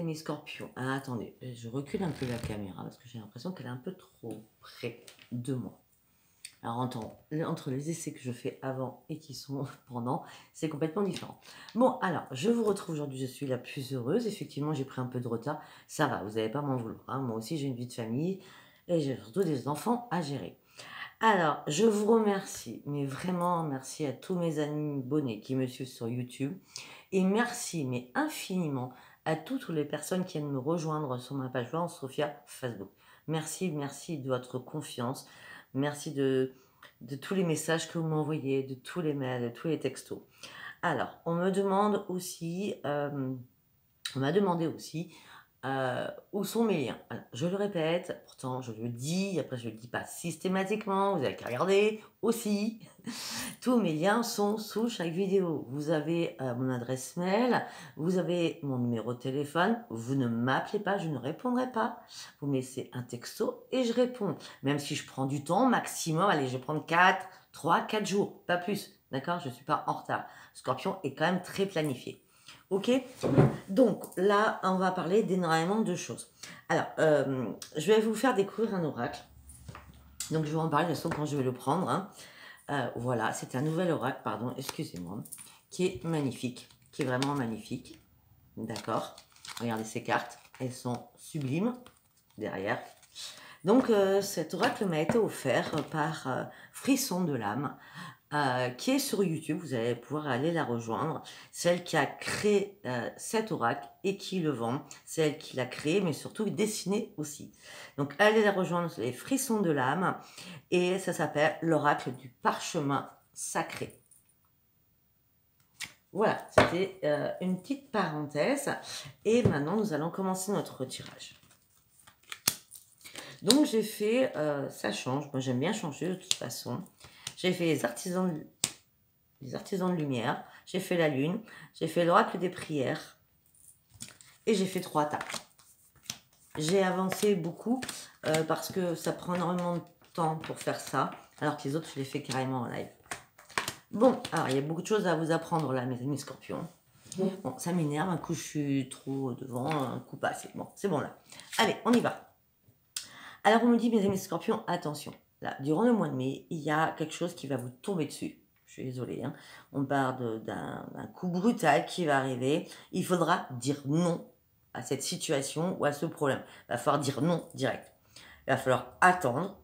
Mes scorpions, ah, attendez, je recule un peu la caméra parce que j'ai l'impression qu'elle est un peu trop près de moi. Alors entre les essais que je fais avant et qui sont pendant, c'est complètement différent. Bon, alors, je vous retrouve aujourd'hui, je suis la plus heureuse. Effectivement, j'ai pris un peu de retard. Ça va, vous n'allez pas m'en vouloir, hein. Moi aussi, j'ai une vie de famille et j'ai surtout des enfants à gérer. Alors, je vous remercie, mais vraiment merci à tous mes amis abonnés qui me suivent sur YouTube. Et merci, mais infiniment, à toutes les personnes qui viennent me rejoindre sur ma page Laurence Sophia Facebook. Merci, merci de votre confiance. Merci de tous les messages que vous m'envoyez, de tous les mails, de tous les textos. Alors, on me demande aussi, on m'a demandé aussi où sont mes liens. Alors, je le répète, pourtant je le dis, après je le dis pas systématiquement, vous avez qu'à regarder aussi. Tous mes liens sont sous chaque vidéo. Vous avez mon adresse mail, vous avez mon numéro de téléphone, vous ne m'appelez pas, je ne répondrai pas. Vous me laissez un texto et je réponds. Même si je prends du temps, maximum, allez, je vais prendre 3-4 jours, pas plus. D'accord? Je ne suis pas en retard. Scorpion est quand même très planifié. Ok? Donc là, on va parler d'énormément de choses. Alors, je vais vous faire découvrir un oracle. Donc, je vais en parler de toute façon quand je vais le prendre. Hein. Voilà, c'est un nouvel oracle, pardon, excusez-moi, qui est magnifique, qui est vraiment magnifique. D'accord? Regardez ces cartes, elles sont sublimes derrière. Donc, cet oracle m'a été offert par Frisson de l'âme, qui est sur YouTube. Vous allez pouvoir aller la rejoindre. Celle qui a créé cet oracle et qui le vend. C'est elle qui l'a créé, mais surtout dessiné aussi. Donc, allez la rejoindre, les Frissons de l'âme. Et ça s'appelle l'oracle du parchemin sacré. Voilà, c'était une petite parenthèse. Et maintenant, nous allons commencer notre tirage. Donc, j'ai fait, ça change. Moi, j'aime bien changer de toute façon. J'ai fait les artisans de lumière. J'ai fait la lune. J'ai fait l'oracle des prières. Et j'ai fait 3 tapes. J'ai avancé beaucoup parce que ça prend énormément de temps pour faire ça. Alors que les autres, je les fais carrément en live. Bon, alors il y a beaucoup de choses à vous apprendre là, mes amis scorpions. Bon, ça m'énerve, un coup je suis trop devant, un coup pas assez. Bon, c'est bon là. Allez, on y va. Alors on me dit, mes amis scorpions, attention. Là, durant le mois de mai, il y a quelque chose qui va vous tomber dessus. Je suis désolée, hein. On parle d'un coup brutal qui va arriver. Il faudra dire non à cette situation ou à ce problème. Il va falloir dire non direct. Il va falloir attendre.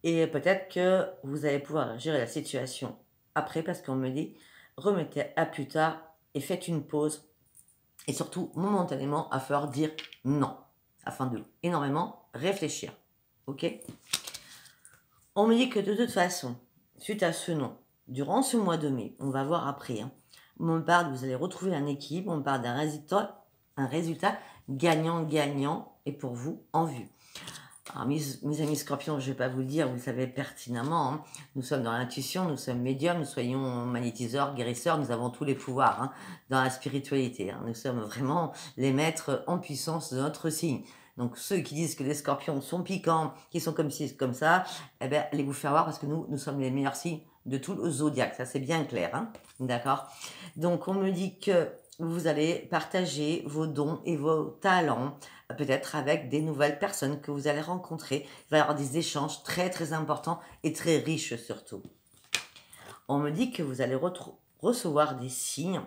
Et peut-être que vous allez pouvoir gérer la situation après, parce qu'on me dit, remettez à plus tard et faites une pause. Et surtout, momentanément, à falloir dire non, afin de énormément réfléchir. Ok? On me dit que de toute façon, suite à ce non, durant ce mois de mai, on va voir après, hein, on parle, vous allez retrouver un équilibre, on parle d'un résultat gagnant-gagnant et pour vous en vue. Alors, mes amis scorpions, je ne vais pas vous le dire, vous le savez pertinemment, hein, nous sommes dans l'intuition, nous sommes médiums, nous soyons magnétiseurs, guérisseurs, nous avons tous les pouvoirs hein, dans la spiritualité. Hein, nous sommes vraiment les maîtres en puissance de notre signe. Donc ceux qui disent que les scorpions sont piquants, qui sont comme ci, comme ça, eh bien, allez vous faire voir parce que nous sommes les meilleurs signes de tout le zodiaque. Ça, c'est bien clair. Hein, d'accord? Donc, on me dit que vous allez partager vos dons et vos talents, peut-être avec des nouvelles personnes que vous allez rencontrer. Il va y avoir des échanges très, très importants et très riches surtout. On me dit que vous allez recevoir des signes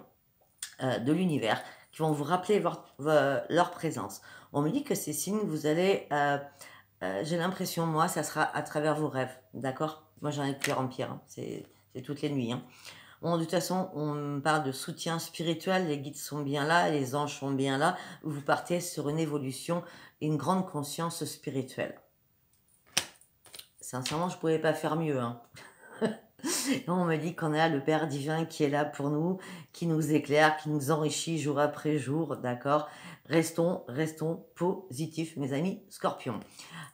de l'univers qui vont vous rappeler leur présence. On me dit que ces signes, vous allez... j'ai l'impression, moi, ça sera à travers vos rêves, d'accord? Moi, j'en ai de pire en pire, hein. C'est toutes les nuits. Hein. Bon, de toute façon, on parle de soutien spirituel, les guides sont bien là, les anges sont bien là, vous partez sur une évolution et une grande conscience spirituelle. Sincèrement, je ne pouvais pas faire mieux. Hein. On me dit qu'on a le Père divin qui est là pour nous, qui nous éclaire, qui nous enrichit jour après jour, d'accord? Restons positifs, mes amis scorpions.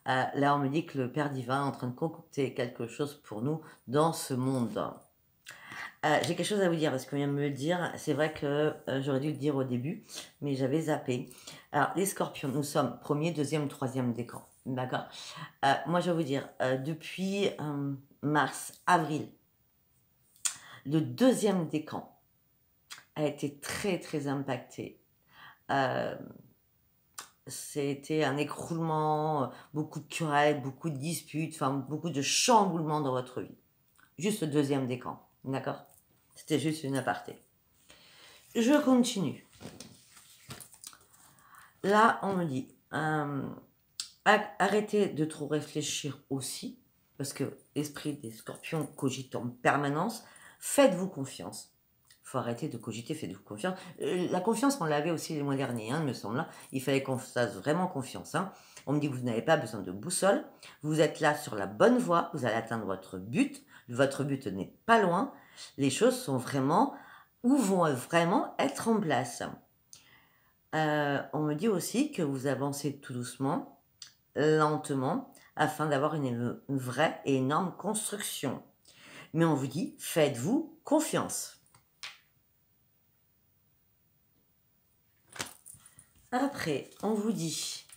Là, on me dit que le Père divin est en train de concocter quelque chose pour nous dans ce monde. J'ai quelque chose à vous dire, parce qu'on vient de me le dire, c'est vrai que j'aurais dû le dire au début, mais j'avais zappé. Alors, les scorpions, nous sommes premier, deuxième, troisième décan, d'accord? Moi, je vais vous dire, depuis mars, avril, le deuxième décan a été très, très impacté. c'était un écroulement, beaucoup de querelles, beaucoup de disputes, enfin beaucoup de chamboulements dans votre vie. Juste le deuxième décan, d'accord? C'était juste une aparté. Je continue. Là, on me dit, arrêtez de trop réfléchir aussi, parce que l'esprit des scorpions cogite en permanence. Faites-vous confiance. Il faut arrêter de cogiter, faites-vous confiance. La confiance, on l'avait aussi le mois dernier, il me semble. Il fallait qu'on fasse vraiment confiance. On me dit que vous n'avez pas besoin de boussole. Vous êtes là sur la bonne voie. Vous allez atteindre votre but. Votre but n'est pas loin. Les choses sont vraiment, ou vont vraiment être en place. On me dit aussi que vous avancez tout doucement, lentement, afin d'avoir une vraie et énorme construction. Mais on vous dit, faites-vous confiance. Après, on vous dit,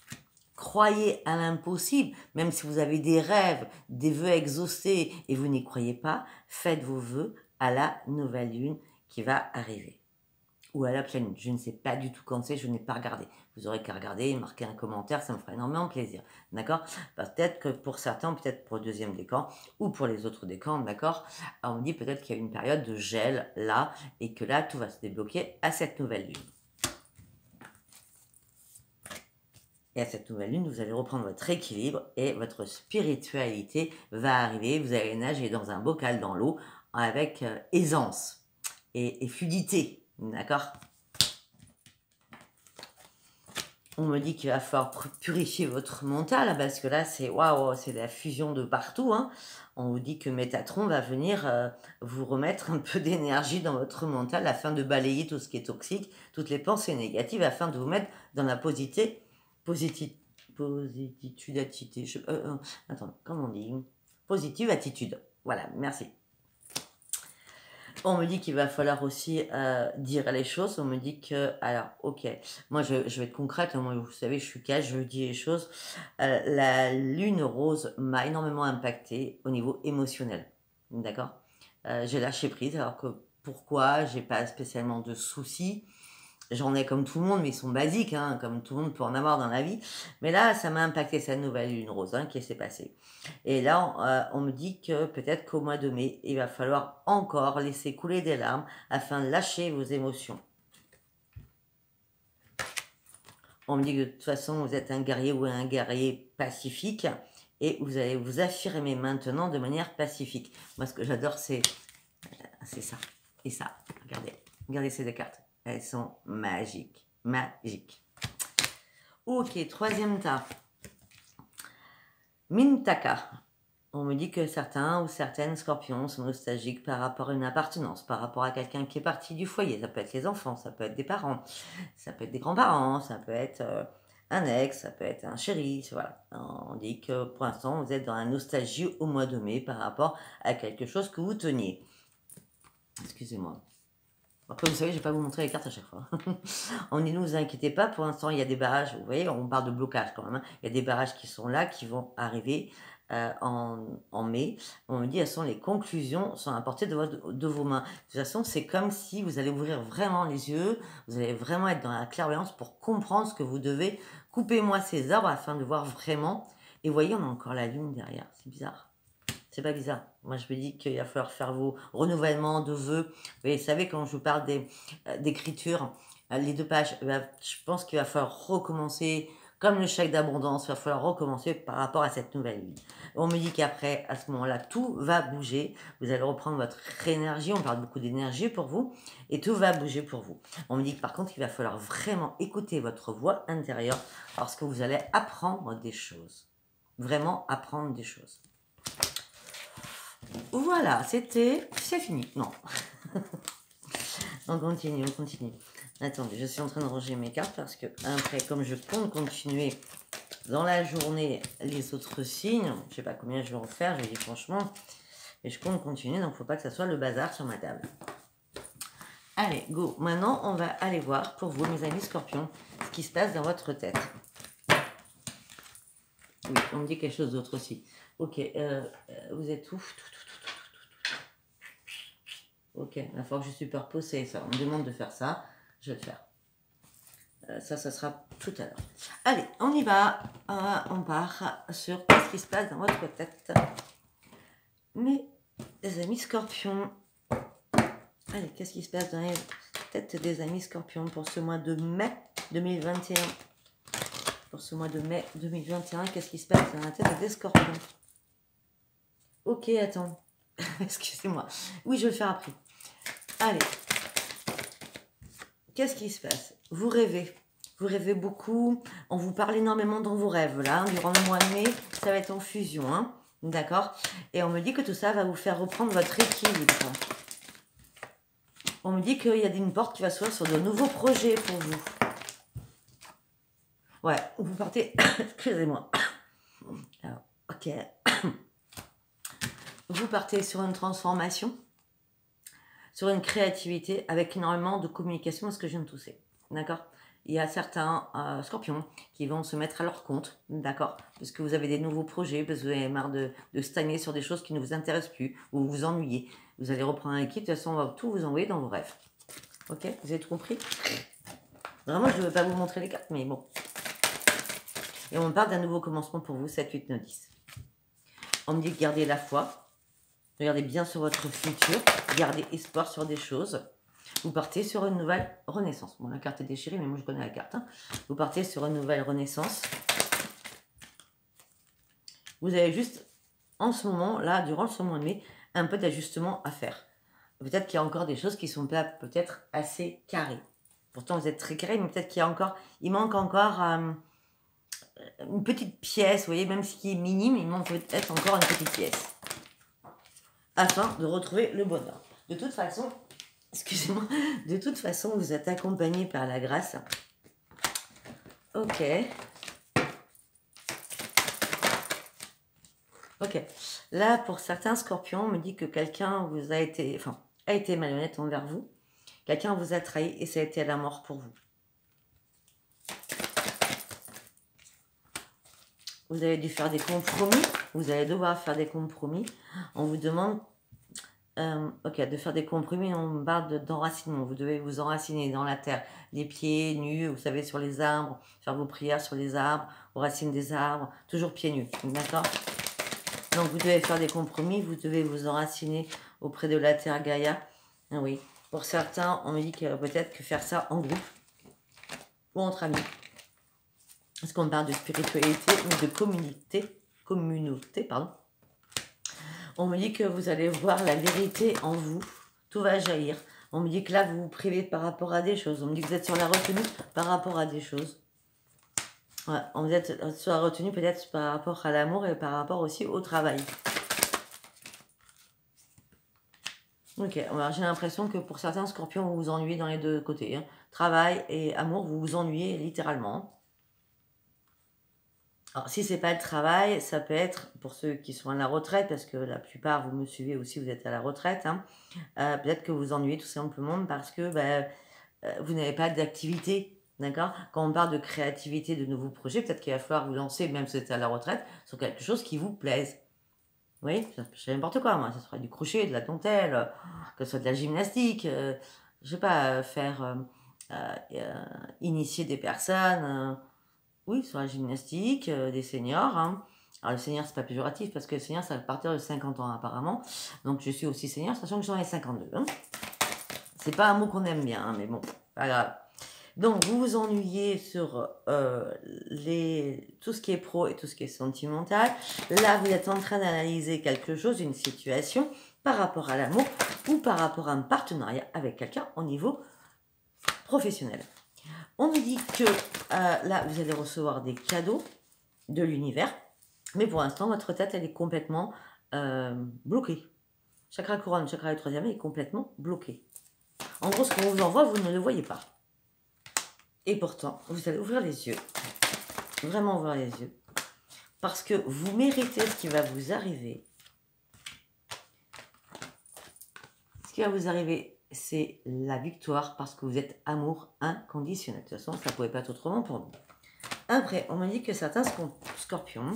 croyez à l'impossible, même si vous avez des rêves, des vœux exaucés et vous n'y croyez pas, faites vos vœux à la nouvelle lune qui va arriver. Ou à la pleine lune. Je ne sais pas du tout quand c'est, je n'ai pas regardé. Vous aurez qu'à regarder, marquer un commentaire, ça me fera énormément plaisir. D'accord? Peut-être que pour certains, peut-être pour le deuxième décan, ou pour les autres décans, d'accord? On me dit peut-être qu'il y a une période de gel là, et que là, tout va se débloquer à cette nouvelle lune. Et à cette nouvelle lune, vous allez reprendre votre équilibre et votre spiritualité va arriver. Vous allez nager dans un bocal dans l'eau avec aisance et fluidité. D'accord? On me dit qu'il va falloir purifier votre mental parce que là, c'est waouh, c'est la fusion de partout. On vous dit que Métatron va venir vous remettre un peu d'énergie dans votre mental afin de balayer tout ce qui est toxique, toutes les pensées négatives, afin de vous mettre dans la positivité. Attends, comment on dit? Positive attitude. Voilà, merci. On me dit qu'il va falloir aussi dire les choses. On me dit que, alors, ok, moi je vais être concrète. Moi, vous savez, je suis calme, je dis les choses. La lune rose m'a énormément impacté au niveau émotionnel. D'accord? J'ai lâché prise, alors que pourquoi? J'ai pas spécialement de soucis. J'en ai comme tout le monde, mais ils sont basiques, comme tout le monde peut en avoir dans la vie. Mais là, ça m'a impacté cette nouvelle lune rose qui s'est passée. Et là, on me dit que peut-être qu'au mois de mai, il va falloir encore laisser couler des larmes afin de lâcher vos émotions. On me dit que de toute façon, vous êtes un guerrier ou un guerrier pacifique et vous allez vous affirmer maintenant de manière pacifique. Moi, ce que j'adore, c'est ça et ça. Regardez ces deux cartes. Elles sont magiques. Magiques. Ok, troisième tas. Mintaka. On me dit que certains ou certaines scorpions sont nostalgiques par rapport à une appartenance, par rapport à quelqu'un qui est parti du foyer. Ça peut être les enfants, ça peut être des parents, ça peut être des grands-parents, ça peut être un ex, ça peut être un chéri. Voilà. On dit que pour l'instant, vous êtes dans la nostalgie au mois de mai par rapport à quelque chose que vous teniez. Excusez-moi. Après, vous savez, je ne vais pas vous montrer les cartes à chaque fois. On dit, ne vous inquiétez pas, pour l'instant, il y a des barrages. Vous voyez, on parle de blocage quand même. Il y a des barrages qui sont là, qui vont arriver en mai. On me dit, de toute façon, les conclusions sont à portée de vos mains. De toute façon, c'est comme si vous allez ouvrir vraiment les yeux, vous allez vraiment être dans la clairvoyance pour comprendre ce que vous devez. Coupez-moi ces arbres afin de voir vraiment. Et vous voyez, on a encore la lune derrière. C'est bizarre. C'est pas bizarre. Moi, je me dis qu'il va falloir faire vos renouvellements de vœux. Vous savez, quand je vous parle d'écriture, les 2 pages, je pense qu'il va falloir recommencer, comme le chèque d'abondance, il va falloir recommencer par rapport à cette nouvelle vie. On me dit qu'après, à ce moment-là, tout va bouger. Vous allez reprendre votre énergie. On parle beaucoup d'énergie pour vous. Et tout va bouger pour vous. On me dit que par contre, il va falloir vraiment écouter votre voix intérieure lorsque vous allez apprendre des choses. Vraiment apprendre des choses. Voilà, c'est fini. Non. On continue. Attendez, je suis en train de ranger mes cartes parce que après, comme je compte continuer dans la journée les autres signes, je sais pas combien je vais en faire, je dis franchement, et je compte continuer, donc il ne faut pas que ça soit le bazar sur ma table. Allez, go. Maintenant, on va aller voir pour vous, mes amis scorpions, ce qui se passe dans votre tête. Oui, on me dit quelque chose d'autre aussi. Ok, vous êtes où? Ok, il va falloir que je superpose ça. On me demande de faire ça, je vais le faire. Ça sera tout à l'heure. Allez, on y va. On part sur ce qui se passe dans votre tête. Mes amis scorpions. Allez, qu'est-ce qui se passe dans les têtes des amis scorpions pour ce mois de mai 2021? Pour ce mois de mai 2021, qu'est-ce qui se passe dans la tête des scorpions? Ok, attends. Excusez-moi. Oui, je vais le faire après. Allez. Qu'est-ce qui se passe? Vous rêvez. Vous rêvez beaucoup. On vous parle énormément dans vos rêves, là. Durant le mois de mai, ça va être en fusion, hein. D'accord? Et on me dit que tout ça va vous faire reprendre votre équilibre. On me dit qu'il y a une porte qui va s'ouvrir sur de nouveaux projets pour vous. Ouais, vous partez... Excusez-moi. Alors, ok. Vous partez sur une transformation, sur une créativité, avec énormément de communication, ce que je viens de tousser. D'accord? Il y a certains scorpions qui vont se mettre à leur compte, d'accord? Parce que vous avez des nouveaux projets, parce que vous avez marre de stagner sur des choses qui ne vous intéressent plus, ou vous vous ennuyez. Vous allez reprendre un équilibre, de toute façon, on va tout vous envoyer dans vos rêves. Ok? Vous avez tout compris? Vraiment, je ne veux pas vous montrer les cartes, mais bon. Et on me parle d'un nouveau commencement pour vous, 7, 8, 9, 10. On me dit de garder la foi, regardez bien sur votre futur, gardez espoir sur des choses. Vous partez sur une nouvelle renaissance. Bon, la carte est déchirée, mais moi je connais la carte. Hein. Vous partez sur une nouvelle renaissance. Vous avez juste, en ce moment, là, durant ce mois de mai, un peu d'ajustement à faire. Peut-être qu'il y a encore des choses qui sont pas peut-être assez carrées. Pourtant, vous êtes très carré, mais peut-être qu'il y a encore, il manque encore une petite pièce, vous voyez, même ce qui est minime, il manque peut-être encore une petite pièce. Afin de retrouver le bonheur. De toute façon, excusez-moi, de toute façon, vous êtes accompagné par la grâce. Ok. Ok. Là, pour certains scorpions, on me dit que quelqu'un vous a été, a été malhonnête envers vous. Quelqu'un vous a trahi et ça a été la mort pour vous. Vous avez dû faire des compromis. Vous allez devoir faire des compromis. On vous demande de faire des compromis, on parle d'enracinement. Vous devez vous enraciner dans la terre, les pieds nus, vous savez, sur les arbres, faire vos prières sur les arbres, aux racines des arbres, toujours pieds nus, d'accord? Donc vous devez faire des compromis, vous devez vous enraciner auprès de la terre Gaïa. Ah oui, pour certains, on me dit que peut-être que faire ça en groupe ou entre amis. Parce qu'on parle de spiritualité ou de communauté, pardon. On me dit que vous allez voir la vérité en vous. Tout va jaillir. On me dit que là, vous vous privez par rapport à des choses. On me dit que vous êtes sur la retenue par rapport à des choses. Ouais, vous êtes sur la retenue peut-être par rapport à l'amour et par rapport aussi au travail. Ok, alors j'ai l'impression que pour certains scorpions, vous vous ennuyez dans les deux côtés. Hein. Travail et amour, vous vous ennuyez littéralement. Alors, si c'est pas le travail, ça peut être, pour ceux qui sont à la retraite, parce que la plupart, vous me suivez aussi, vous êtes à la retraite, hein, peut-être que vous vous ennuyez tout simplement parce que vous n'avez pas d'activité, d'accord? Quand on parle de créativité, de nouveaux projets, peut-être qu'il va falloir vous lancer, même si vous êtes à la retraite, sur quelque chose qui vous plaise. Oui, je sais n'importe quoi, moi, ça sera du crochet, de la dentelle, que ce soit de la gymnastique, je sais pas, initier des personnes... Oui, sur la gymnastique, des seniors. Hein. Alors, les seniors, c'est pas péjoratif parce que les seniors, ça va partir de 50 ans apparemment. Donc, je suis aussi senior, sachant que j'en ai 52. Hein. C'est pas un mot qu'on aime bien, hein, mais bon, pas grave. Donc, vous vous ennuyez sur tout ce qui est pro et tout ce qui est sentimental. Là, vous êtes en train d'analyser quelque chose, une situation, par rapport à l'amour ou par rapport à un partenariat avec quelqu'un au niveau professionnel. On me dit que là, vous allez recevoir des cadeaux de l'univers, mais pour l'instant, votre tête, elle est complètement bloquée. Chakra couronne, chakra du troisième est complètement bloqué. En gros, ce qu'on vous envoie, vous ne le voyez pas. Et pourtant, vous allez ouvrir les yeux, vraiment ouvrir les yeux, parce que vous méritez ce qui va vous arriver. Ce qui va vous arriver, c'est la victoire parce que vous êtes amour inconditionnel. De toute façon, ça ne pouvait pas être autrement pour nous. Après, on m'a dit que certains scorpions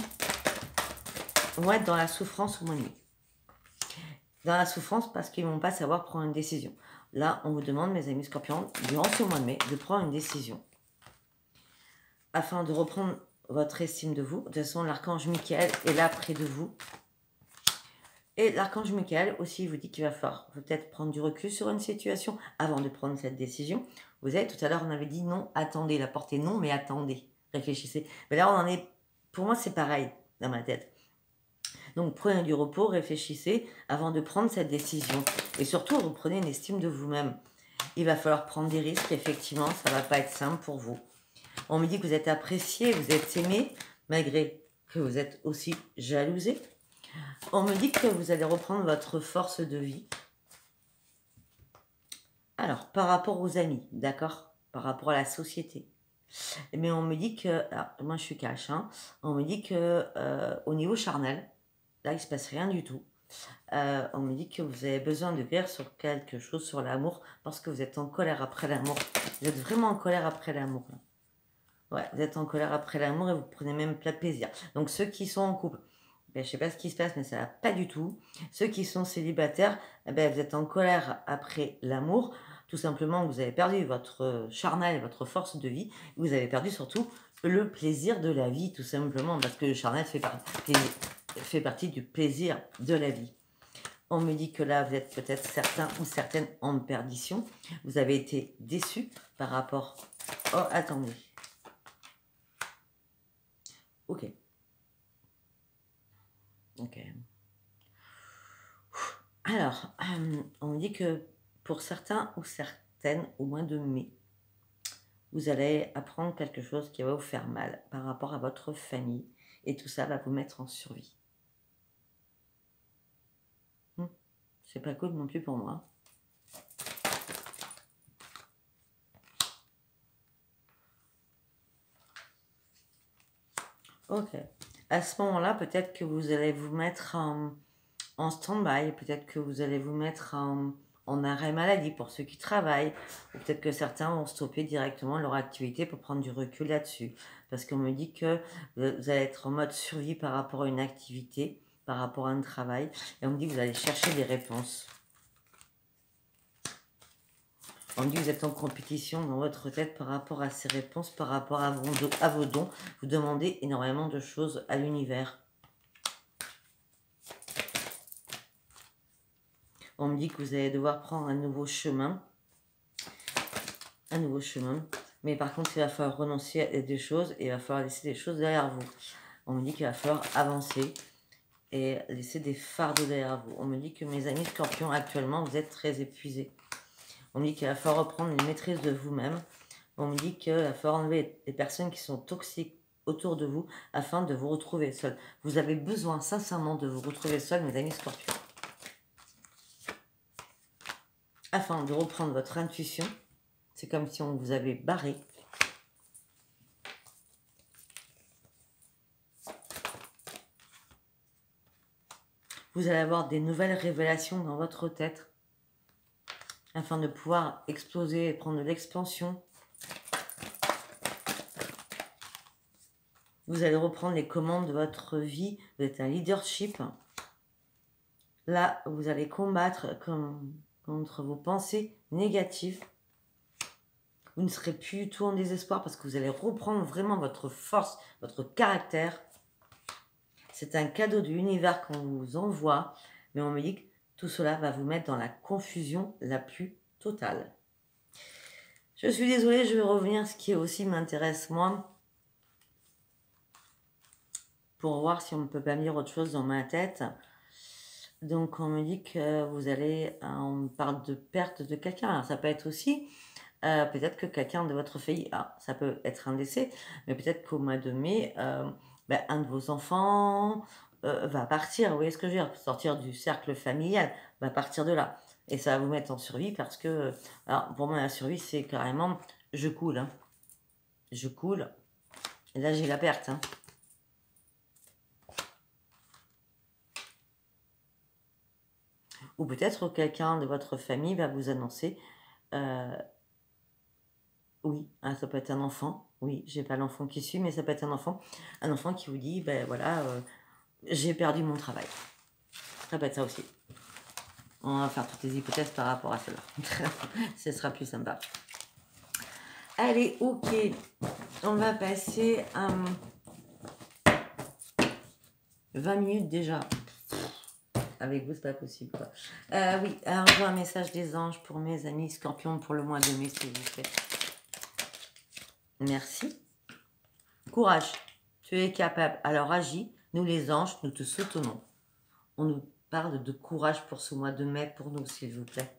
vont être dans la souffrance au mois de mai. Dans la souffrance parce qu'ils ne vont pas savoir prendre une décision. Là, on vous demande, mes amis scorpions, durant ce mois de mai, de prendre une décision. afin de reprendre votre estime de vous. De toute façon, l'archange Michael est là près de vous. Et l'archange Michael aussi vous dit qu'il va falloir peut-être prendre du recul sur une situation avant de prendre cette décision. Vous savez, tout à l'heure, on avait dit non, attendez, la portée non, mais attendez, réfléchissez. Mais là, on en est, pour moi, c'est pareil dans ma tête. Donc, prenez du repos, réfléchissez avant de prendre cette décision. Et surtout, reprenez une estime de vous-même. Il va falloir prendre des risques, effectivement, ça ne va pas être simple pour vous. On me dit que vous êtes apprécié, vous êtes aimé, malgré que vous êtes aussi jalousé. On me dit que vous allez reprendre votre force de vie. Alors, par rapport aux amis, d'accord? Par rapport à la société. Mais on me dit que, alors, moi je suis cash, hein, on me dit que au niveau charnel, là il ne se passe rien du tout. On me dit que vous avez besoin de guerre sur quelque chose, sur l'amour, parce que vous êtes en colère après l'amour. Vous êtes vraiment en colère après l'amour. Ouais, vous êtes en colère après l'amour et vous prenez même plein de plaisir. Donc ceux qui sont en couple, ben, je ne sais pas ce qui se passe, mais ça va pas du tout. Ceux qui sont célibataires, ben, vous êtes en colère après l'amour. Tout simplement, vous avez perdu votre charnel, votre force de vie. Vous avez perdu surtout le plaisir de la vie, tout simplement, parce que le charnel fait partie du plaisir de la vie. On me dit que là, vous êtes peut-être certains ou certaines en perdition. Vous avez été déçus par rapport... Oh, attendez. Ok. Ok. Alors, on me dit que pour certains ou certaines, au mois de mai, vous allez apprendre quelque chose qui va vous faire mal par rapport à votre famille. Et tout ça va vous mettre en survie. C'est pas cool non plus pour moi. Ok. À ce moment-là, peut-être que vous allez vous mettre en stand-by. Peut-être que vous allez vous mettre en arrêt maladie pour ceux qui travaillent. Ou peut-être que certains vont stopper directement leur activité pour prendre du recul là-dessus. Parce qu'on me dit que vous allez être en mode survie par rapport à une activité, par rapport à un travail. Et on me dit que vous allez chercher des réponses. On me dit que vous êtes en compétition dans votre tête par rapport à ces réponses, par rapport à vos dons. Vous demandez énormément de choses à l'univers. On me dit que vous allez devoir prendre un nouveau chemin. Un nouveau chemin. Mais par contre, il va falloir renoncer à des choses et il va falloir laisser des choses derrière vous. On me dit qu'il va falloir avancer et laisser des fardeaux derrière vous. On me dit que mes amis scorpions, actuellement, vous êtes très épuisés. On me dit qu'il va falloir reprendre une maîtrise de vous-même. On me dit qu'il va falloir enlever les personnes qui sont toxiques autour de vous afin de vous retrouver seul. Vous avez besoin sincèrement de vous retrouver seul, mes amis scorpions. Afin de reprendre votre intuition, c'est comme si on vous avait barré. Vous allez avoir des nouvelles révélations dans votre tête afin de pouvoir exploser et prendre de l'expansion. Vous allez reprendre les commandes de votre vie. Vous êtes un leadership. Là, vous allez combattre contre vos pensées négatives. Vous ne serez plus du tout en désespoir parce que vous allez reprendre vraiment votre force, votre caractère. C'est un cadeau de l'univers qu'on vous envoie. Mais on me dit que tout cela va vous mettre dans la confusion la plus totale. Je suis désolée, je vais revenir à ce qui aussi m'intéresse moi. Pour voir si on ne peut pas me dire autre chose dans ma tête. Donc on me dit que vous allez, on parle de perte de quelqu'un. Alors ça peut être aussi, peut-être que quelqu'un de votre famille, ça peut être un décès, mais peut-être qu'au mois de mai, un de vos enfants va partir. Vous voyez ce que je veux dire? Sortir du cercle familial, va partir de là. Et ça va vous mettre en survie parce que, alors pour moi la survie c'est carrément, je coule. Hein. Je coule. Et là j'ai la perte. Hein. Ou peut-être quelqu'un de votre famille va vous annoncer, oui, ça peut être un enfant, oui, j'ai pas l'enfant qui suit, mais ça peut être un enfant qui vous dit, ben voilà, j'ai perdu mon travail. Ça peut être ça aussi. On va faire toutes les hypothèses par rapport à cela. Ce sera plus sympa. Allez, ok. On va passer à 20 minutes déjà. Avec vous, c'est pas possible, quoi. Oui, alors je vois un message des anges pour mes amis scorpions pour le mois de mai, s'il vous plaît. Merci. Courage. Tu es capable. Alors agis. Nous, les anges, nous te soutenons. On nous parle de courage pour ce mois de mai pour nous, s'il vous plaît.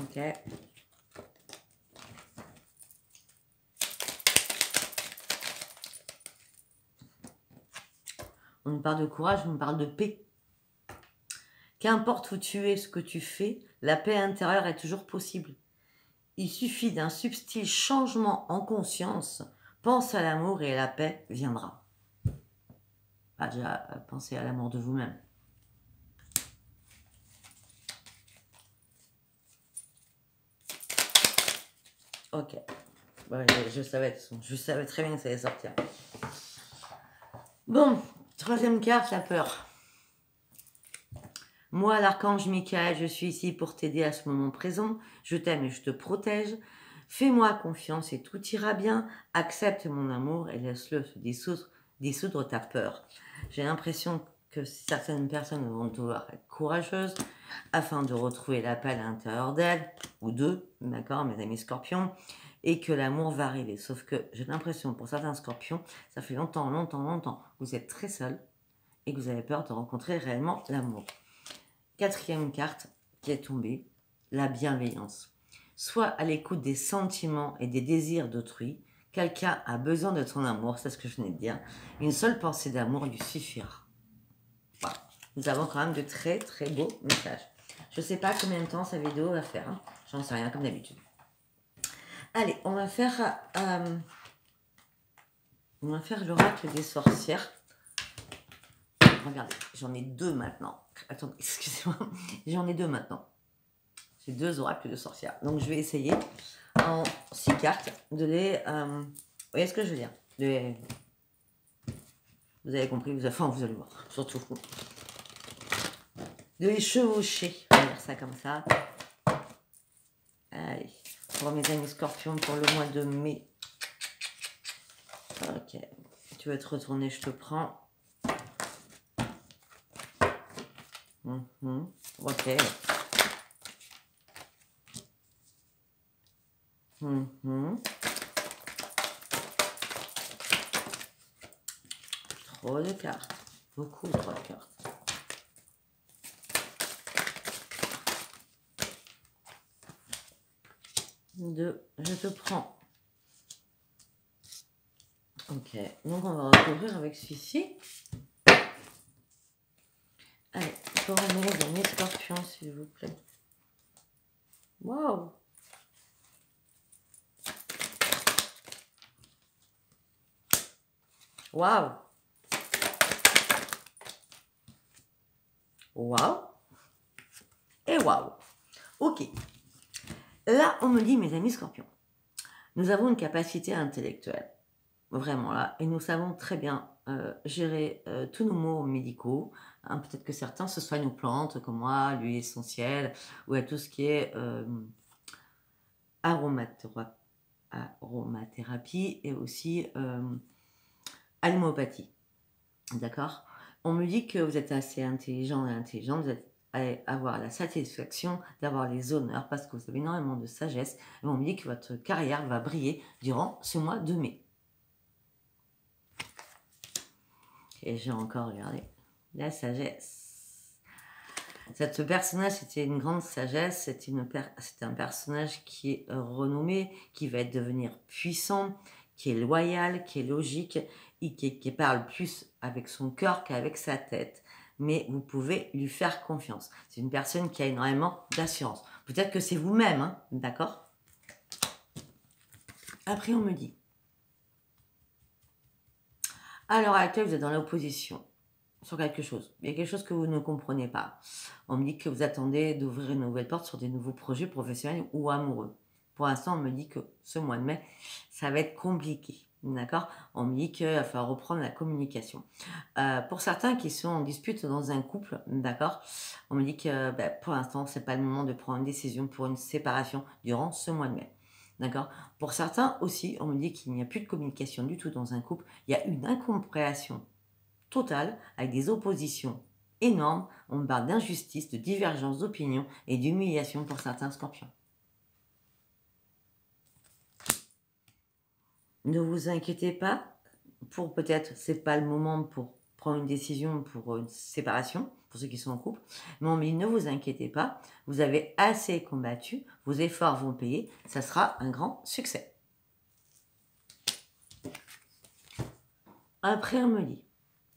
Ok. On nous parle de courage, on nous parle de paix. Qu'importe où tu es, ce que tu fais, la paix intérieure est toujours possible. Il suffit d'un subtil changement en conscience. Pense à l'amour et la paix viendra. Ah, déjà, pensez à l'amour de vous-même. Ok. Ouais, je savais très bien que ça allait sortir. Bon, troisième carte, la peur. Moi, l'archange Michael, je suis ici pour t'aider à ce moment présent. Je t'aime et je te protège. Fais-moi confiance et tout ira bien. Accepte mon amour et laisse-le se dissoudre ta peur. J'ai l'impression que certaines personnes vont devoir être courageuses afin de retrouver la paix à l'intérieur d'elles, ou d'eux, d'accord, mes amis scorpions, et que l'amour va arriver. Sauf que j'ai l'impression, pour certains scorpions, ça fait longtemps, vous êtes très seul et que vous avez peur de rencontrer réellement l'amour. Quatrième carte qui est tombée, la bienveillance. Sois à l'écoute des sentiments et des désirs d'autrui. Quelqu'un a besoin de ton amour, c'est ce que je venais de dire. Une seule pensée d'amour lui suffira. Voilà. Nous avons quand même de très très beaux messages. Je ne sais pas combien de temps sa vidéo va faire. Hein. J'en sais rien comme d'habitude. Allez, on va faire l'oracle des sorcières. Regardez, j'en ai deux maintenant. Attendez, excusez-moi. J'en ai deux maintenant. J'ai deux oracles de sorcières. Donc, je vais essayer en 6 cartes de les... vous voyez ce que je veux dire? Vous avez compris, vous allez voir, surtout. De les chevaucher. On va dire ça comme ça. Allez, pour mes amis scorpions pour le mois de mai. Ok. Tu veux te retourner, je te prends. Ok. Trop de cartes. Beaucoup trop de cartes. Je te prends. Ok, donc on va recouvrir avec celui-ci. Allez, pour mes scorpions, s'il vous plaît. Waouh! Waouh! Waouh! Et waouh! Ok. Là, on me dit, mes amis scorpions, nous avons une capacité intellectuelle. Vraiment là, et nous savons très bien gérer tous nos maux médicaux. Hein, peut-être que certains se soignent aux plantes, comme moi, l'huile essentielle, ou à tout ce qui est aromathérapie et aussi à l'homéopathie. D'accord? On me dit que vous êtes assez intelligent et intelligente, vous allez avoir la satisfaction d'avoir les honneurs parce que vous avez énormément de sagesse. Et on me dit que votre carrière va briller durant ce mois de mai. Et j'ai encore regardé la sagesse. Cette personnage, c'était une grande sagesse. C'est un personnage qui est renommé, qui va devenir puissant, qui est loyal, qui est logique et qui parle plus avec son cœur qu'avec sa tête. Mais vous pouvez lui faire confiance. C'est une personne qui a énormément d'assurance. Peut-être que c'est vous-même, hein, d'accord? Après, on me dit, à l'heure actuelle, vous êtes dans l'opposition sur quelque chose. Il y a quelque chose que vous ne comprenez pas. On me dit que vous attendez d'ouvrir une nouvelle porte sur des nouveaux projets professionnels ou amoureux. pour l'instant, on me dit que ce mois de mai, ça va être compliqué. D'accord? On me dit qu'il va falloir reprendre la communication. Pour certains qui sont en dispute dans un couple, d'accord? On me dit que pour l'instant, c'est pas le moment de prendre une décision pour une séparation durant ce mois de mai. D'accord? Pour certains aussi, on me dit qu'il n'y a plus de communication du tout dans un couple. Il y a une incompréhension totale avec des oppositions énormes. On me parle d'injustice, de divergence d'opinion et d'humiliation pour certains scorpions. Ne vous inquiétez pas, pour peut-être, c'est pas le moment pour prendre une décision pour une séparation, pour ceux qui sont en couple, mais on me dit ne vous inquiétez pas, vous avez assez combattu, vos efforts vont payer, ça sera un grand succès. Après, on me dit,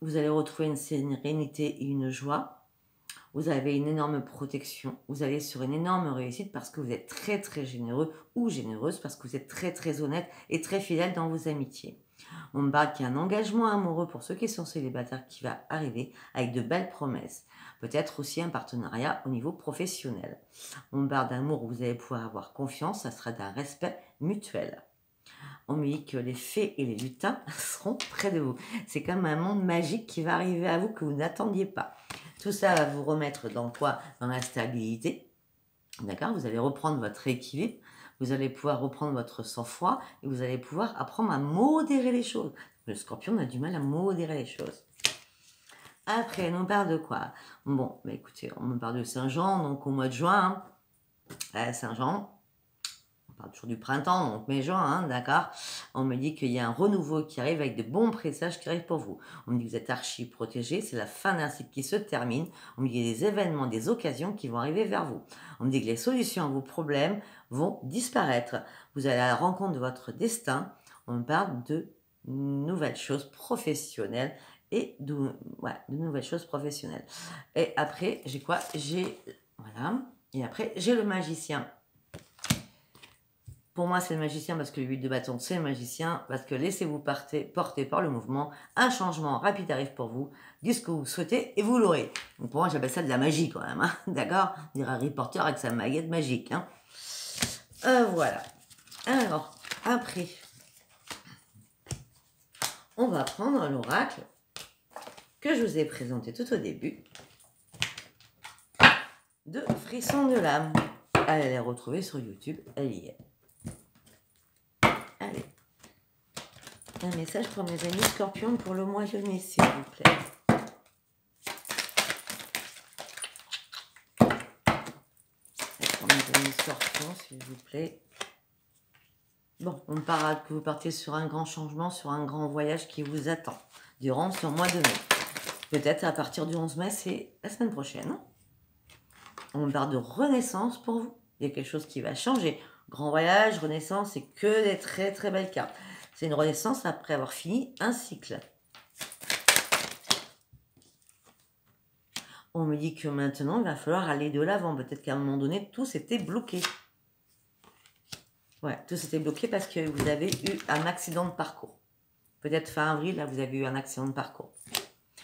vous allez retrouver une sérénité et une joie, vous avez une énorme protection, vous allez sur une énorme réussite parce que vous êtes très très généreux ou généreuse, parce que vous êtes très très honnête et très fidèle dans vos amitiés. On me parle qu'il y a un engagement amoureux pour ceux qui sont célibataires qui va arriver avec de belles promesses. Peut-être aussi un partenariat au niveau professionnel. On me parle d'amour où vous allez pouvoir avoir confiance, ça sera d'un respect mutuel. On me dit que les fées et les lutins seront près de vous. C'est comme un monde magique qui va arriver à vous que vous n'attendiez pas. Tout ça va vous remettre dans quoi? Dans la stabilité. D'accord? Vous allez reprendre votre équilibre. Vous allez pouvoir reprendre votre sang-froid et vous allez pouvoir apprendre à modérer les choses. Le scorpion a du mal à modérer les choses. Après, on parle de quoi? Bon, bah écoutez, on me parle de Saint-Jean, donc au mois de juin. Saint-Jean, on parle toujours du printemps, donc mai-juin, hein, d'accord? On me dit qu'il y a un renouveau qui arrive avec de bons présages qui arrivent pour vous. On me dit que vous êtes archi protégé, c'est la fin d'un cycle qui se termine. On me dit qu'il y a des événements, des occasions qui vont arriver vers vous. On me dit que les solutions à vos problèmes vont disparaître. Vous allez à la rencontre de votre destin. On me parle de nouvelles choses professionnelles et de nouvelles choses professionnelles. Et après, j'ai quoi? Voilà. Et après, j'ai le magicien. Pour moi, c'est le magicien parce que le 8 de bâton, c'est le magicien. Parce que laissez-vous porter par le mouvement. Un changement rapide arrive pour vous. Dites ce que vous souhaitez et vous l'aurez. Donc pour moi, j'appelle ça de la magie quand même. Hein. D'accord? Dire Harry Potter avec sa baguette magique. Hein. Voilà. Alors, après, on va prendre l'oracle que je vous ai présenté tout au début de Frisson de l'âme. Elle est retrouvée sur YouTube. Elle y est. Allez, un message pour mes amis scorpions pour le mois de mai, s'il vous plaît. Pour mes amis scorpions, s'il vous plaît. Bon, on parle que vous partez sur un grand changement, sur un grand voyage qui vous attend durant ce mois de mai. Peut-être à partir du 11 mai, c'est la semaine prochaine. On parle de renaissance pour vous. Il y a quelque chose qui va changer. Grand voyage, renaissance, c'est que des très très belles cartes. C'est une renaissance après avoir fini un cycle. On me dit que maintenant, il va falloir aller de l'avant. Peut-être qu'à un moment donné, tout s'était bloqué. Ouais, tout s'était bloqué parce que vous avez eu un accident de parcours. Peut-être fin avril, là, vous avez eu un accident de parcours.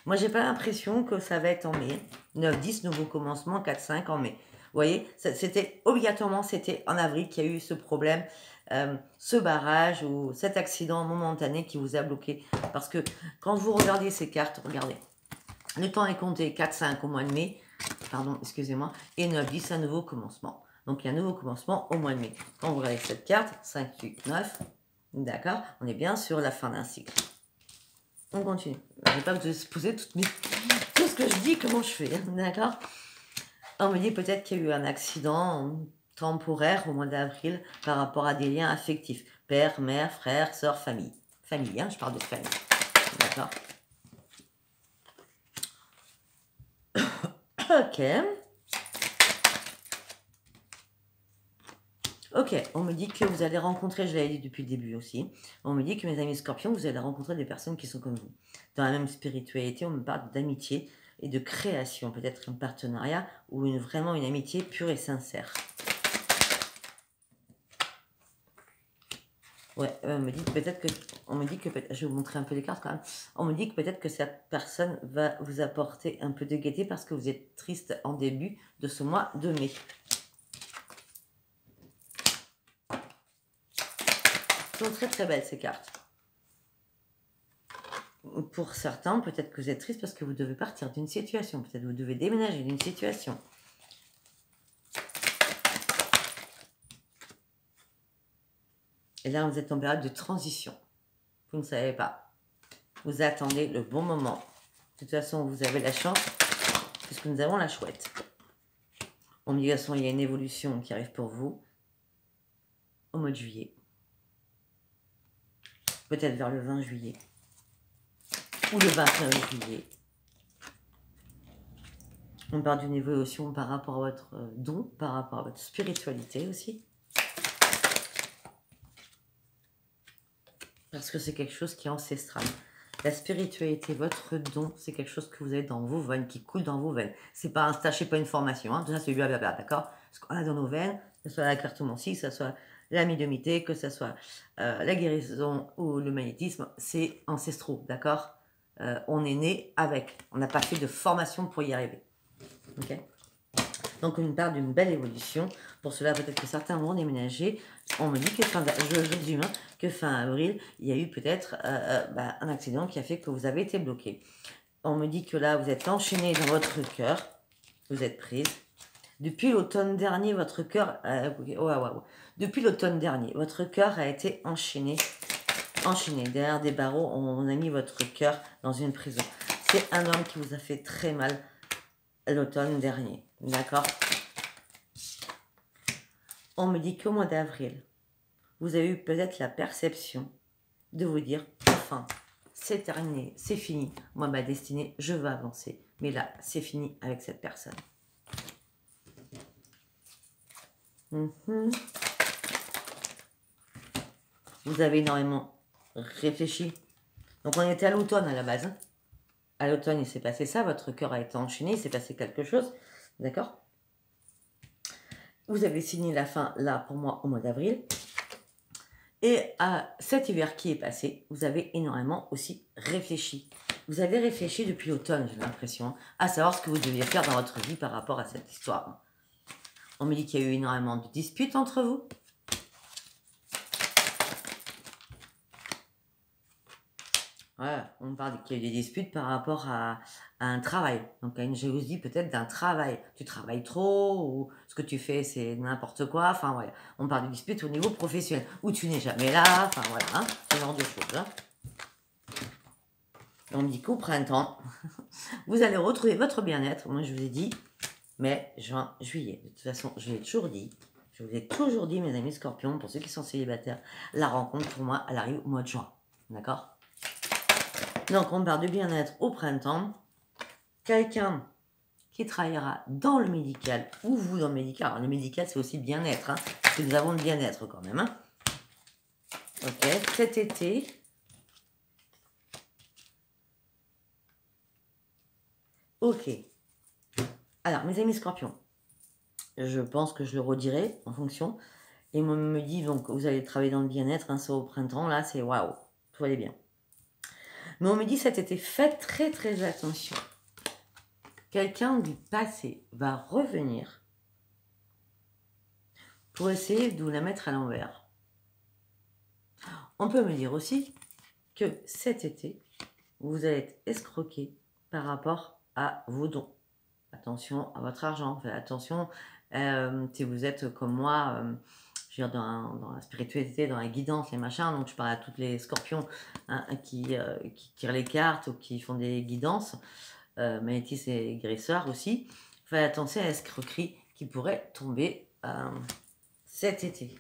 Moi, j'ai pas l'impression que ça va être en mai. 9, 10, nouveau commencement, 4, 5 en mai. Vous voyez, c'était obligatoirement, c'était en avril qu'il y a eu ce problème, ce barrage ou cet accident momentané qui vous a bloqué. Parce que quand vous regardez ces cartes, regardez, le temps est compté 4, 5 au mois de mai, pardon, excusez-moi, et 9, 10, un nouveau commencement. Donc, il y a un nouveau commencement au mois de mai. Quand vous regardez cette carte, 5, 8, 9, d'accord, on est bien sur la fin d'un cycle. On continue. Je ne vais pas vous exposer tout ce que je dis, comment je fais, d'accord? On me dit peut-être qu'il y a eu un accident temporaire au mois d'avril par rapport à des liens affectifs. Père, mère, frère, soeur, famille. Famille, hein, je parle de famille. D'accord? Ok. Ok, on me dit que vous allez rencontrer, je l'avais dit depuis le début aussi, on me dit que mes amis scorpions, vous allez rencontrer des personnes qui sont comme vous. Dans la même spiritualité, on me parle d'amitié et de création, peut-être un partenariat ou vraiment une amitié pure et sincère. Ouais, on me dit peut-être que, je vais vous montrer un peu les cartes quand même. On me dit que peut-être que cette personne va vous apporter un peu de gaieté parce que vous êtes triste en début de ce mois de mai. sont très très belles ces cartes. Pour certains, peut-être que vous êtes triste parce que vous devez partir d'une situation. Peut-être que vous devez déménager d'une situation. Et là, vous êtes en période de transition. Vous ne savez pas. Vous attendez le bon moment. De toute façon, vous avez la chance puisque nous avons la chouette. En migration, il y a une évolution qui arrive pour vous au mois de juillet. Peut-être vers le 20 juillet. Ou le 29 juillet. On parle d'une évolution par rapport à votre don, par rapport à votre spiritualité aussi. Parce que c'est quelque chose qui est ancestral. La spiritualité, votre don, c'est quelque chose que vous avez dans vos veines, qui coule dans vos veines. C'est pas un stage, c'est pas une formation, hein. Tout ça c'est blablabla, d'accord? Ce qu'on a dans nos veines, que ce soit la cartomancie, que ce soit la médiumnité, que ce soit la guérison ou le magnétisme, c'est ancestraux, d'accord? On est né avec. On n'a pas fait de formation pour y arriver. Ok? Donc, on parle d'une belle évolution. Pour cela, peut-être que certains vont déménager. On me dit que je résume, hein, que fin avril, il y a eu peut-être un accident qui a fait que vous avez été bloqué. On me dit que là, vous êtes enchaîné dans votre cœur. Vous êtes prise. Depuis l'automne dernier, votre cœur... Depuis l'automne dernier, votre cœur a été enchaîné. Enchaîné. Derrière des barreaux, on a mis votre cœur dans une prison. C'est un homme qui vous a fait très mal l'automne dernier. D'accord? On me dit qu'au mois d'avril, vous avez eu peut-être la perception de vous dire, enfin, c'est terminé, c'est fini. Moi, ma destinée, je veux avancer. Mais là, c'est fini avec cette personne. Vous avez énormément réfléchi. Donc, on était à l'automne à la base. Hein. À l'automne, il s'est passé ça. Votre cœur a été enchaîné. Il s'est passé quelque chose. D'accord? Vous avez signé la fin, là, pour moi, au mois d'avril. Et à cet hiver qui est passé, vous avez énormément aussi réfléchi. Vous avez réfléchi depuis l'automne, j'ai l'impression, à savoir ce que vous deviez faire dans votre vie par rapport à cette histoire. On me dit qu'il y a eu énormément de disputes entre vous. Voilà, on parle qu'il y a eu des disputes par rapport à un travail. Donc à une jalousie peut-être d'un travail. Tu travailles trop ou ce que tu fais c'est n'importe quoi. Enfin voilà, on parle de disputes au niveau professionnel. Où tu n'es jamais là. Enfin voilà, hein, ce genre de choses. Hein. Et on me dit qu'au printemps, vous allez retrouver votre bien-être. Moi je vous ai dit, mai, juin, juillet. De toute façon, je vous l'ai toujours dit. Je vous ai toujours dit, mes amis scorpions, pour ceux qui sont célibataires, la rencontre pour moi, elle arrive au mois de juin. D'accord? Donc, on parle de bien-être au printemps. Quelqu'un qui travaillera dans le médical, ou vous dans le médical. Alors, le médical, c'est aussi bien-être, hein, parce que nous avons le bien-être quand même. Hein. Ok, cet été. Ok. Alors, mes amis scorpions, je pense que je le redirai en fonction. Et on me dit, donc, vous allez travailler dans le bien-être, hein, ça au printemps, là, c'est waouh, tout allait bien. Mais on me dit cet été, faites très très attention. Quelqu'un du passé va revenir pour essayer de vous la mettre à l'envers. On peut me dire aussi que cet été, vous allez être escroqué par rapport à vos dons. Attention à votre argent, faites attention si vous êtes comme moi, je veux dire dans la spiritualité, dans la guidance, les machins, donc je parle à tous les scorpions hein, qui tirent les cartes ou qui font des guidances, magnétistes et guérisseurs aussi. Faites attention à l'escroquerie qui pourrait tomber cet été.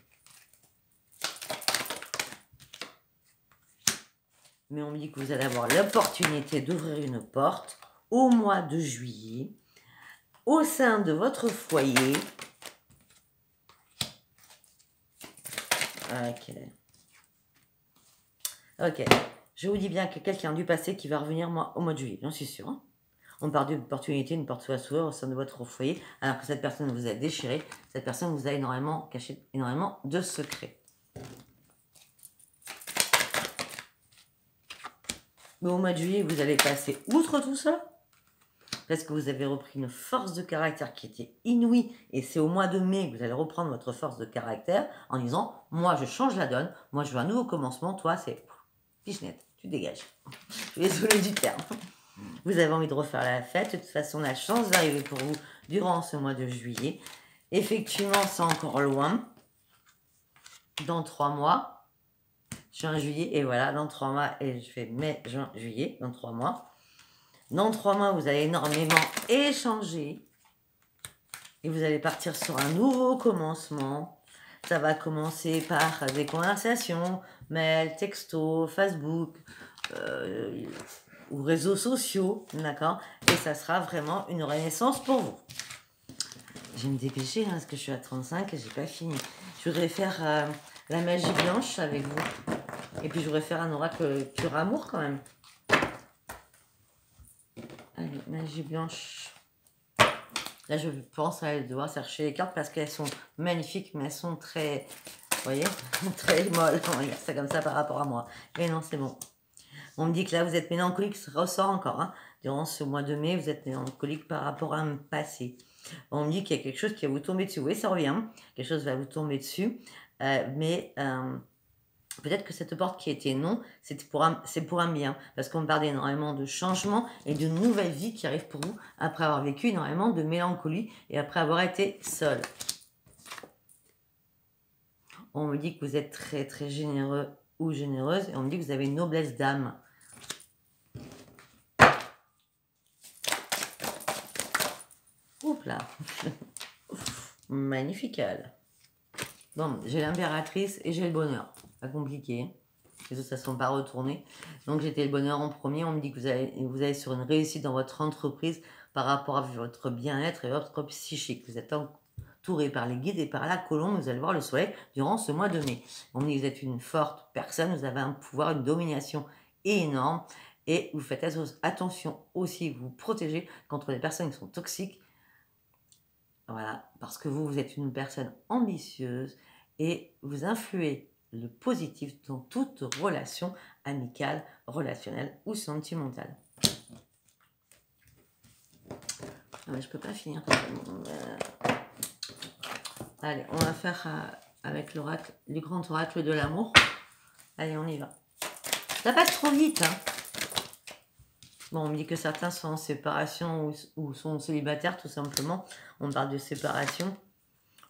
Mais on me dit que vous allez avoir l'opportunité d'ouvrir une porte au mois de juillet au sein de votre foyer. Ok. Je vous dis bien que quelqu'un du passé qui va revenir moi, au mois de juillet, j'en suis sûre. Hein. On parle d'une opportunité, une porte soit s'ouvre au sein de votre foyer, alors que cette personne vous a déchiré, cette personne vous a énormément caché énormément de secrets. Mais au mois de juillet, vous allez passer outre tout ça. parce que vous avez repris une force de caractère qui était inouïe, et c'est au mois de mai que vous allez reprendre votre force de caractère en disant, moi je change la donne, moi je veux un nouveau commencement, toi c'est pichenette, tu dégages. Je suis désolée du terme. Vous avez envie de refaire la fête, de toute façon la chance va arriver pour vous durant ce mois de juillet. Effectivement, c'est encore loin. Dans 3 mois, juin, juillet, et voilà, dans 3 mois, et je fais mai, juin, juillet, dans 3 mois. Dans 3 mois, vous allez énormément échanger. Et vous allez partir sur un nouveau commencement. Ça va commencer par des conversations, mails, textos, Facebook, ou réseaux sociaux, d'accord? Et ça sera vraiment une renaissance pour vous. Je vais me dépêcher, hein, parce que je suis à 35 et j'ai pas fini. Je voudrais faire la magie blanche avec vous. Et puis je voudrais faire un oracle pur amour quand même. Allez, magie blanche. Là, je pense à devoir chercher les cartes parce qu'elles sont magnifiques, mais elles sont très, vous voyez, très molles. On va dire ça comme ça par rapport à moi. Et non, c'est bon. On me dit que là, vous êtes mélancolique, ça ressort encore. Hein. Durant ce mois de mai, vous êtes mélancolique par rapport à un passé. On me dit qu'il y a quelque chose qui va vous tomber dessus. Oui, ça revient. Quelque chose va vous tomber dessus. Mais peut-être que cette porte qui était non, c'est pour un bien. Parce qu'on parle énormément de changement et de nouvelles vies qui arrivent pour vous après avoir vécu énormément de mélancolie et après avoir été seul. On me dit que vous êtes très très généreux ou généreuse et on me dit que vous avez une noblesse d'âme. Oups là. Magnifique elle. Bon, j'ai l'impératrice et j'ai le bonheur. Pas compliqué. Les autres, ça ne sont pas retournés. Donc, j'étais le bonheur en premier. On me dit que vous allez sur une réussite dans votre entreprise par rapport à votre bien-être et votre psychique. Vous êtes entouré par les guides et par la colombe. Vous allez voir le soleil durant ce mois de mai. On me dit que vous êtes une forte personne. Vous avez un pouvoir, une domination énorme. Et vous faites attention aussi, vous protégez contre les personnes qui sont toxiques. Voilà, parce que vous êtes une personne ambitieuse et vous influez le positif dans toute relation amicale, relationnelle ou sentimentale. Ah mais je peux pas finir. Allez, on va faire avec l'oracle, le grand oracle de l'amour. Allez, on y va. Ça passe trop vite, hein. Bon, on me dit que certains sont en séparation ou sont célibataires, tout simplement. On parle de séparation.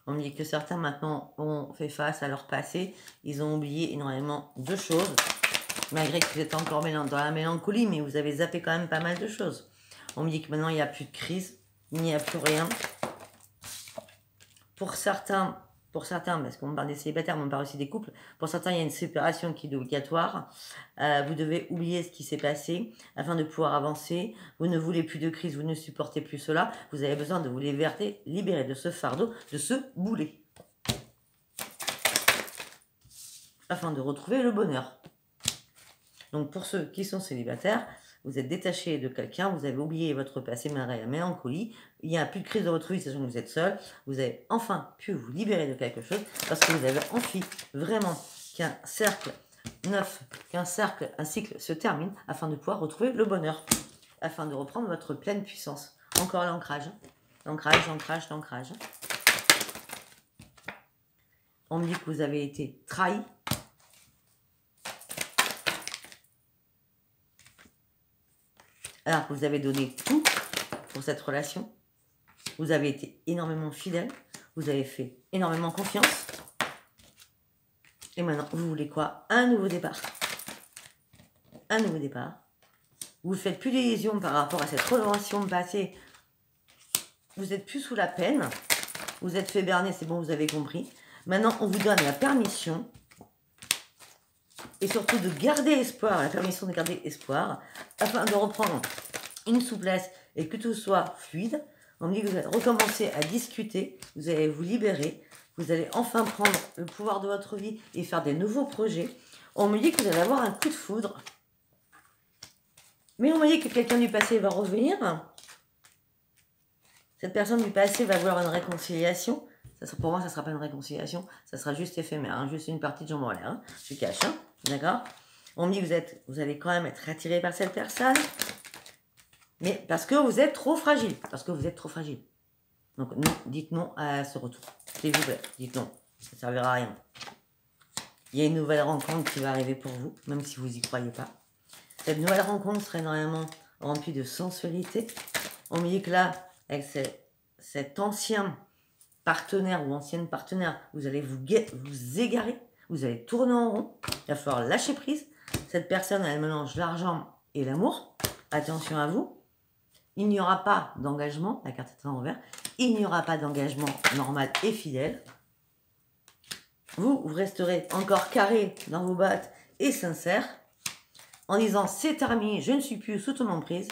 On me dit que certains, maintenant, ont fait face à leur passé. Ils ont oublié énormément de choses. Malgré que vous êtes encore dans la mélancolie, mais vous avez zappé quand même pas mal de choses. On me dit que maintenant, il n'y a plus de crise. Il n'y a plus rien. Pour certains, parce qu'on parle des célibataires, mais on parle aussi des couples, pour certains, il y a une séparation qui est obligatoire. Vous devez oublier ce qui s'est passé afin de pouvoir avancer. Vous ne voulez plus de crise, vous ne supportez plus cela. Vous avez besoin de vous libérer de ce fardeau, de ce boulet. Afin de retrouver le bonheur. Donc pour ceux qui sont célibataires, vous êtes détaché de quelqu'un, vous avez oublié votre passé, la mélancolie, il n'y a plus de crise dans votre vie, c'est-à-dire que vous êtes seul, vous avez enfin pu vous libérer de quelque chose parce que vous avez envie vraiment qu'un cercle neuf, un cycle se termine afin de pouvoir retrouver le bonheur, afin de reprendre votre pleine puissance. Encore l'ancrage, l'ancrage. On me dit que vous avez été trahi. Alors que vous avez donné tout pour cette relation. Vous avez été énormément fidèle. Vous avez fait énormément confiance. Et maintenant, vous voulez quoi? Un nouveau départ. Un nouveau départ. Vous ne faites plus d'illusions par rapport à cette relation passée. Vous n'êtes plus sous la peine. Vous êtes fait berner, c'est bon, vous avez compris. Maintenant, on vous donne la permission. Et surtout de garder espoir, la permission de garder espoir, afin de reprendre une souplesse et que tout soit fluide. On me dit que vous allez recommencer à discuter, vous allez vous libérer, vous allez enfin prendre le pouvoir de votre vie et faire des nouveaux projets. On me dit que vous allez avoir un coup de foudre. Mais on me dit que quelqu'un du passé va revenir. Cette personne du passé va vouloir une réconciliation. Pour moi, ça ne sera pas une réconciliation, ça sera juste éphémère, hein, juste une partie de jambes en l'air. Hein. Je cache, hein, d'accord? On me dit que vous allez quand même être attiré par cette personne. Mais parce que vous êtes trop fragile. Parce que vous êtes trop fragile. Donc non, dites non à ce retour. S'il vous plaît, dites non. Ça ne servira à rien. Il y a une nouvelle rencontre qui va arriver pour vous, même si vous n'y croyez pas. Cette nouvelle rencontre serait normalement remplie de sensualité. On me dit que là, avec cet ancien partenaire ou ancienne partenaire, vous allez vous égarer, vous allez tourner en rond, il va falloir lâcher prise. Cette personne, elle mélange l'argent et l'amour. Attention à vous. Il n'y aura pas d'engagement, la carte est à l'envers, il n'y aura pas d'engagement normal et fidèle. Vous resterez encore carré dans vos battes et sincère, en disant c'est terminé, je ne suis plus sous ton emprise.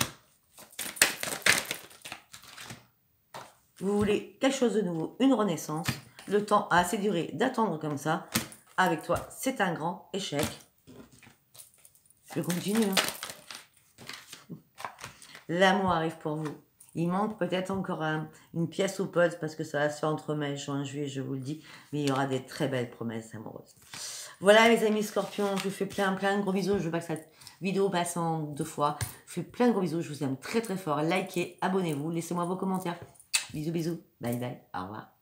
Vous voulez quelque chose de nouveau, une renaissance. Le temps a assez duré d'attendre comme ça. Avec toi, c'est un grand échec. Je continue. Hein. L'amour arrive pour vous. Il manque peut-être encore une pièce au puzzle parce que ça va se faire entre mai et juin, juillet, je vous le dis. Mais il y aura des très belles promesses amoureuses. Voilà les amis scorpions, je vous fais plein de gros bisous. Je veux pas que cette vidéo passe en 2 fois. Je vous fais plein de gros bisous, je vous aime très fort. Likez, abonnez-vous, laissez-moi vos commentaires. Bisous, bisous. Bye bye. Au revoir.